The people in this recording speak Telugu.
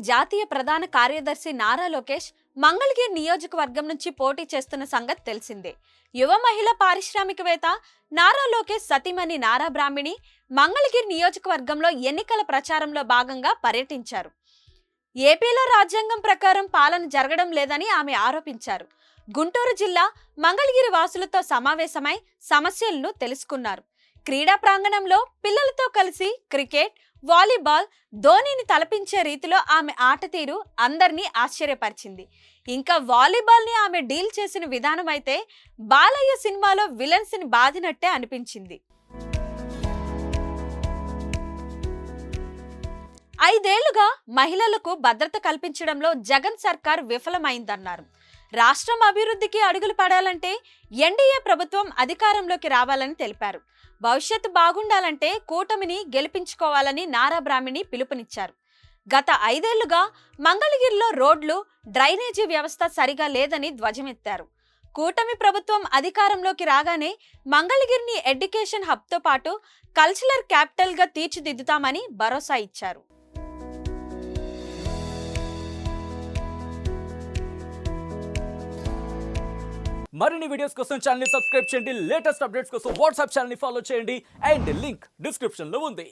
జాతీయ ప్రధాన కార్యదర్శి నారా లోకేష్ మంగళగిరి నియోజకవర్గం నుంచి పోటీ చేస్తున్న సంగతి తెలిసిందే. యువ మహిళా పారిశ్రామికవేత్త నారా లోకేష్ సతీమణి నారా బ్రాహ్మిణి మంగళగిరి నియోజకవర్గంలో ఎన్నికల ప్రచారంలో భాగంగా పర్యటించారు. ఏపీలో రాజ్యాంగం ప్రకారం పాలన జరగడం లేదని ఆమె ఆరోపించారు. గుంటూరు జిల్లా మంగళగిరి వాసులతో సమావేశమై సమస్యలను తెలుసుకున్నారు. క్రీడా ప్రాంగణంలో పిల్లలతో కలిసి క్రికెట్, వాలీబాల్, ధోనీని తలపించే రీతిలో ఆమె ఆట తీరు అందరినీ ఆశ్చర్యపరిచింది. ఇంకా వాలీబాల్ ని ఆమె డీల్ చేసిన విధానం అయితే బాలయ్య సినిమాలో విలన్స్ ని బాదినట్టే అనిపించింది. 5 ఏళ్లుగా మహిళలకు భద్రత కల్పించడంలో జగన్ సర్కార్ విఫలమైందన్నారు. రాష్ట్రం అభివృద్ధికి అడుగులు పడాలంటే ఎన్డీఏ ప్రభుత్వం అధికారంలోకి రావాలని తెలిపారు. భవిష్యత్తు బాగుండాలంటే కూటమిని గెలిపించుకోవాలని నారా బ్రాహ్మిణి పిలుపునిచ్చారు. గత 5 ఏళ్లుగా మంగళగిరిలో రోడ్లు, డ్రైనేజీ వ్యవస్థ సరిగా లేదని ధ్వజమెత్తారు. కూటమి ప్రభుత్వం అధికారంలోకి రాగానే మంగళగిరిని ఎడ్యుకేషన్ హబ్తో పాటు కల్చరల్ క్యాపిటల్ గా తీర్చిదిద్దుతామని భరోసా ఇచ్చారు. మరిన్ని వీడియోస్ కోసం ఛానల్ ని సబ్స్క్రైబ్ చేయండి. లేటెస్ట్ అప్డేట్స్ కోసం వాట్సాప్ ఛానల్ ని ఫాలో చేయండి. అండ్ లింక్ డిస్క్రిప్షన్ లో ఉంది.